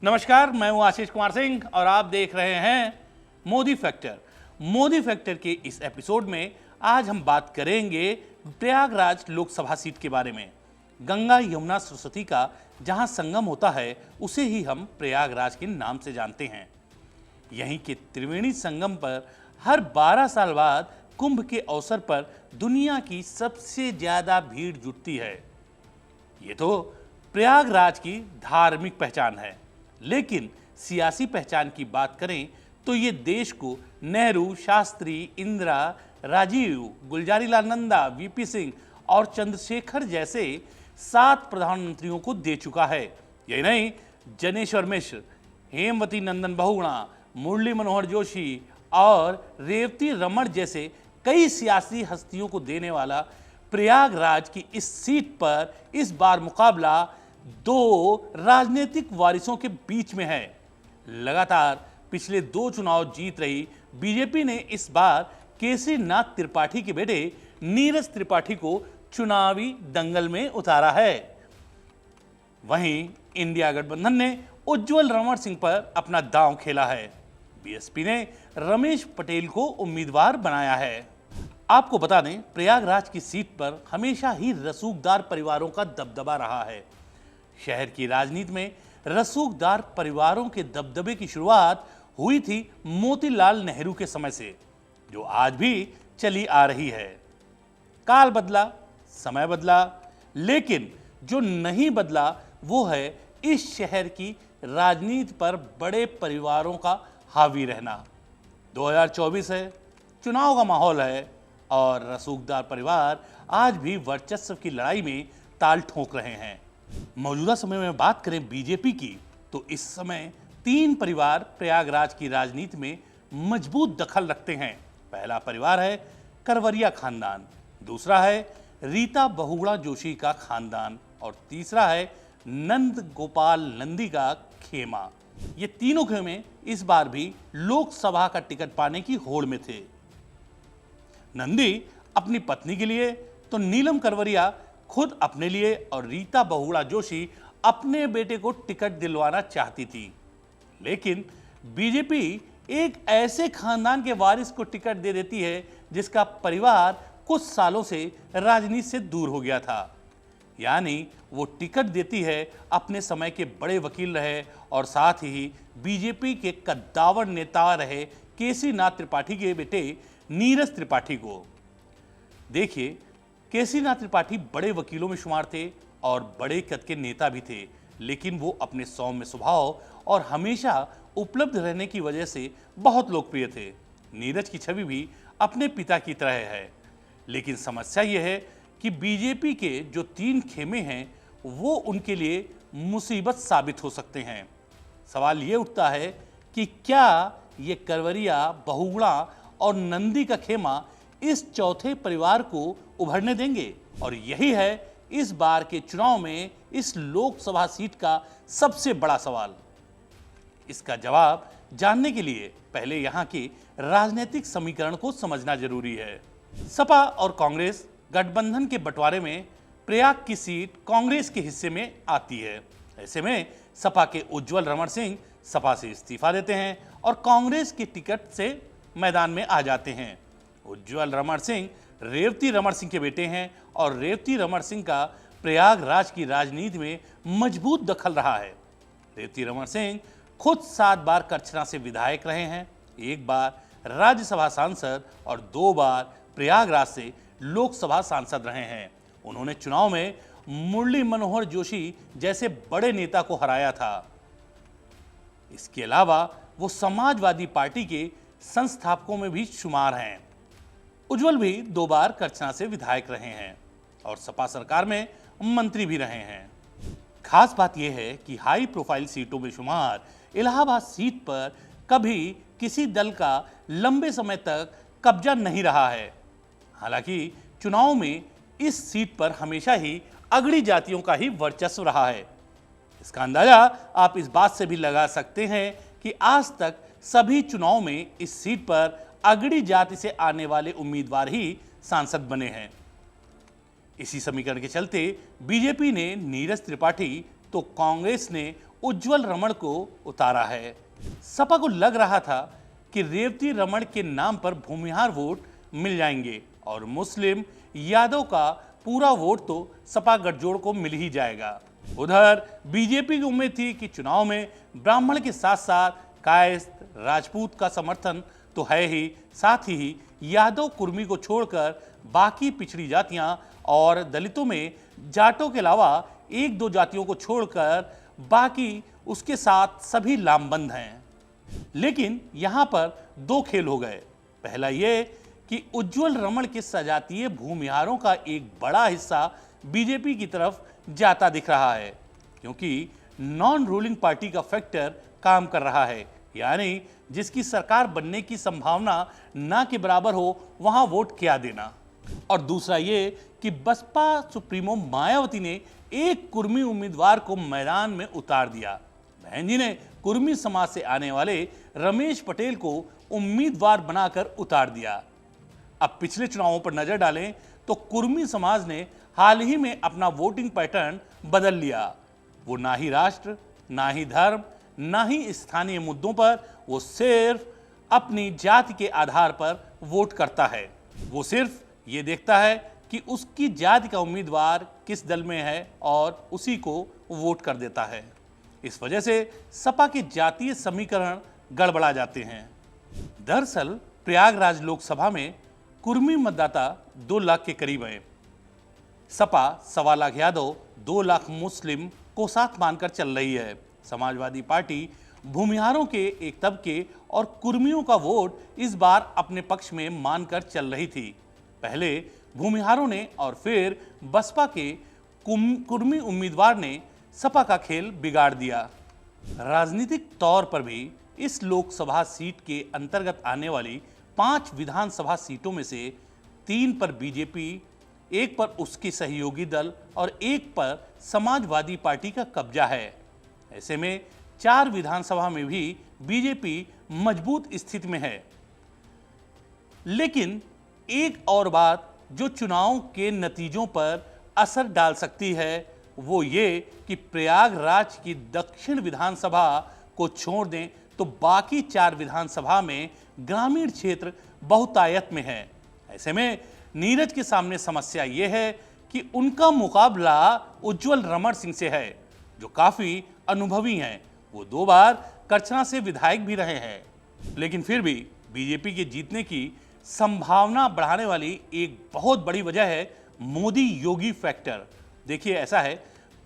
नमस्कार, मैं हूं आशीष कुमार सिंह और आप देख रहे हैं मोदी फैक्टर। मोदी फैक्टर के इस एपिसोड में आज हम बात करेंगे प्रयागराज लोकसभा सीट के बारे में। गंगा यमुना सरस्वती का जहां संगम होता है उसे ही हम प्रयागराज के नाम से जानते हैं। यहीं के त्रिवेणी संगम पर हर 12 साल बाद कुंभ के अवसर पर दुनिया की सबसे ज्यादा भीड़ जुटती है। ये तो प्रयागराज की धार्मिक पहचान है, लेकिन सियासी पहचान की बात करें तो ये देश को नेहरू, शास्त्री, इंदिरा, राजीव, गुलजारीलाल नंदा, वीपी सिंह और चंद्रशेखर जैसे 7 प्रधानमंत्रियों को दे चुका है। यही नहीं, जनेश्वर मिश्र, हेमवती नंदन बहुगुणा, मुरली मनोहर जोशी और रेवती रमण जैसे कई सियासी हस्तियों को देने वाला प्रयागराज की इस सीट पर इस बार मुकाबला 2 राजनीतिक वारिसों के बीच में है। लगातार पिछले 2 चुनाव जीत रही बीजेपी ने इस बार केसरी नाथ त्रिपाठी के बेटे नीरज त्रिपाठी को चुनावी दंगल में उतारा है। वहीं इंडिया गठबंधन ने उज्जवल रमण सिंह पर अपना दांव खेला है। बीएसपी ने रमेश पटेल को उम्मीदवार बनाया है। आपको बता दें, प्रयागराज की सीट पर हमेशा ही रसूखदार परिवारों का दबदबा रहा है। शहर की राजनीति में रसूखदार परिवारों के दबदबे की शुरुआत हुई थी मोतीलाल नेहरू के समय से, जो आज भी चली आ रही है। काल बदला, समय बदला, लेकिन जो नहीं बदला वो है इस शहर की राजनीति पर बड़े परिवारों का हावी रहना। 2024 है, चुनाव का माहौल है और रसूखदार परिवार आज भी वर्चस्व की लड़ाई में ताल ठोक रहे हैं। मौजूदा समय में बात करें बीजेपी की तो इस समय 3 परिवार प्रयागराज की राजनीति में मजबूत दखल रखते हैं। पहला परिवार है करवरिया खानदान, दूसरा है रीता बहुगुणा जोशी का खानदान और तीसरा है नंद गोपाल नंदी का खेमा। ये तीनों खेमे इस बार भी लोकसभा का टिकट पाने की होड़ में थे। नंदी अपनी पत्नी के लिए तो नीलम करवरिया खुद अपने लिए और रीता बहुगुणा जोशी अपने बेटे को टिकट दिलवाना चाहती थी, लेकिन बीजेपी एक ऐसे खानदान के वारिस को टिकट दे देती है जिसका परिवार कुछ सालों से राजनीति से दूर हो गया था। यानी वो टिकट देती है अपने समय के बड़े वकील रहे और साथ ही बीजेपी के कद्दावर नेता रहे केसरी नाथ त्रिपाठी के बेटे नीरज त्रिपाठी को। देखिए, केसरी नाथ त्रिपाठी बड़े वकीलों में शुमार थे और बड़े कद के नेता भी थे, लेकिन वो अपने सौम्य स्वभाव और हमेशा उपलब्ध रहने की वजह से बहुत लोकप्रिय थे। नीरज की छवि भी अपने पिता की तरह है, लेकिन समस्या ये है कि बीजेपी के जो 3 खेमे हैं वो उनके लिए मुसीबत साबित हो सकते हैं। सवाल ये उठता है कि क्या ये करवरिया, बहुगुणा और नंदी का खेमा इस चौथे परिवार को उभरने देंगे? और यही है इस बार के चुनाव में इस लोकसभा सीट का सबसे बड़ा सवाल। इसका जवाब जानने के लिए पहले यहां के राजनीतिक समीकरण को समझना जरूरी है। सपा और कांग्रेस गठबंधन के बंटवारे में प्रयाग की सीट कांग्रेस के हिस्से में आती है। ऐसे में सपा के उज्जवल रमण सिंह सपा से इस्तीफा देते हैं और कांग्रेस की टिकट से मैदान में आ जाते हैं। उज्जवल रमण सिंह रेवती रमण सिंह के बेटे हैं और रेवती रमण सिंह का प्रयागराज की राजनीति में मजबूत दखल रहा है। रेवती रमण सिंह खुद 7 बार करछना से विधायक रहे हैं, 1 बार राज्यसभा सांसद और 2 बार प्रयागराज से लोकसभा सांसद रहे हैं। उन्होंने चुनाव में मुरली मनोहर जोशी जैसे बड़े नेता को हराया था। इसके अलावा वो समाजवादी पार्टी के संस्थापकों में भी शुमार हैं। उज्जवल भी 2 बार करछना से विधायक रहे हैं और सपा सरकार में मंत्री भी रहे हैं। खास बात यह है कि हाई प्रोफाइल सीटों में शुमार इलाहाबाद सीट पर कभी किसी दल का लंबे समय तक कब्जा नहीं रहा है। हालांकि चुनाव में इस सीट पर हमेशा ही अगड़ी जातियों का ही वर्चस्व रहा है। इसका अंदाजा आप इस बात से भी लगा सकते हैं कि आज तक सभी चुनाव में इस सीट पर अगड़ी जाति से आने वाले उम्मीदवार ही सांसद बने हैं। इसी समीकरण के चलते बीजेपी ने नीरज त्रिपाठी तो कांग्रेस ने उज्जवल रमण को उतारा है। सपा को लग रहा था कि रेवती रमण के नाम पर भूमिहार वोट मिल जाएंगे और मुस्लिम यादव का पूरा वोट तो सपा गठजोड़ को मिल ही जाएगा। उधर बीजेपी की उम्मीद थी कि चुनाव में ब्राह्मण के साथ साथ कायस्थ, राजपूत का समर्थन तो है ही, साथ ही यादव कुर्मी को छोड़कर बाकी पिछड़ी जातियां और दलितों में जाटों के अलावा एक दो जातियों को छोड़कर बाकी उसके साथ सभी लामबंद हैं। लेकिन यहां पर दो खेल हो गए। पहला ये कि उज्जवल रमण के सजातीय भूमिहारों का एक बड़ा हिस्सा बीजेपी की तरफ जाता दिख रहा है, क्योंकि नॉन रूलिंग पार्टी का फैक्टर काम कर रहा है, यानी जिसकी सरकार बनने की संभावना ना के बराबर हो वहां वोट क्या देना। और दूसरा ये कि बसपा सुप्रीमो मायावती ने एक कुर्मी उम्मीदवार को मैदान में उतार दिया। बहन जी ने कुर्मी समाज से आने वाले रमेश पटेल को उम्मीदवार बनाकर उतार दिया। अब पिछले चुनावों पर नजर डालें तो कुर्मी समाज ने हाल ही में अपना वोटिंग पैटर्न बदल लिया। वो ना ही राष्ट्र, ना ही धर्म, ना ही स्थानीय मुद्दों पर, वो सिर्फ अपनी जाति के आधार पर वोट करता है। वो सिर्फ ये देखता है कि उसकी जाति का उम्मीदवार किस दल में है और उसी को वोट कर देता है। इस वजह से सपा के जातीय समीकरण गड़बड़ा जाते हैं। दरअसल प्रयागराज लोकसभा में कुर्मी मतदाता 2 लाख के करीब हैं। सपा 1.25 लाख यादव, 2 लाख मुस्लिम को साथ मानकर चल रही है। समाजवादी पार्टी भूमिहारों के एक तबके और कुर्मियों का वोट इस बार अपने पक्ष में मानकर चल रही थी। पहले भूमिहारों ने और फिर बसपा के कुर्मी उम्मीदवार ने सपा का खेल बिगाड़ दिया। राजनीतिक तौर पर भी इस लोकसभा सीट के अंतर्गत आने वाली 5 विधानसभा सीटों में से 3 पर बीजेपी, 1 पर उसके सहयोगी दल और 1 पर समाजवादी पार्टी का कब्जा है। ऐसे में 4 विधानसभा में भी बीजेपी मजबूत स्थिति में है। लेकिन एक और बात जो चुनाव के नतीजों पर असर डाल सकती है वो ये कि प्रयागराज की दक्षिण विधानसभा को छोड़ दें तो बाकी 4 विधानसभा में ग्रामीण क्षेत्र बहुतायत में है। ऐसे में नीरज के सामने समस्या ये है कि उनका मुकाबला उज्जवल रमण सिंह से है, जो काफी अनुभवी हैं। वो 2 बार करछना से विधायक भी रहे हैं। लेकिन फिर भी बीजेपी के जीतने की संभावना बढ़ाने वाली एक बहुत बड़ी वजह है मोदी योगी फैक्टर। देखिए, ऐसा है,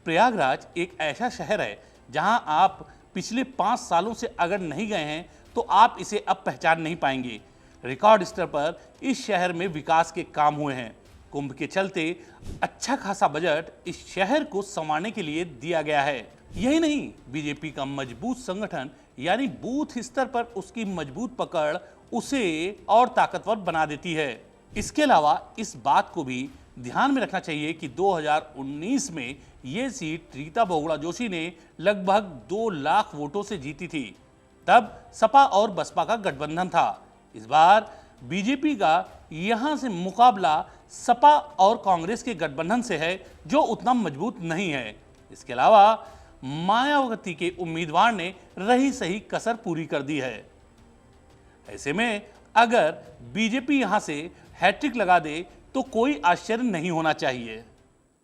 प्रयागराज एक ऐसा शहर है जहां आप पिछले 5 सालों से अगर नहीं गए हैं तो आप इसे अब पहचान नहीं पाएंगे। रिकॉर्ड स्तर पर इस शहर में विकास के काम हुए हैं। कुंभ के चलते अच्छा खासा बजट इस शहर को संवारने के लिए दिया गया है। यही नहीं, बीजेपी का मजबूत संगठन यानी बूथ स्तर पर उसकी मजबूत पकड़ उसे और ताकतवर बना देती है। इसके अलावा इस बात को भी ध्यान में रखना चाहिए कि 2019 में ये सीट रीता बहुगुणा जोशी ने लगभग 2 लाख वोटों से जीती थी। तब सपा और बसपा का गठबंधन था। इस बार बीजेपी का यहां से मुकाबला सपा और कांग्रेस के गठबंधन से है, जो उतना मजबूत नहीं है। इसके अलावा मायावती के उम्मीदवार ने रही सही कसर पूरी कर दी है। ऐसे में अगर बीजेपी यहां से हैट्रिक लगा दे तो कोई आश्चर्य नहीं होना चाहिए।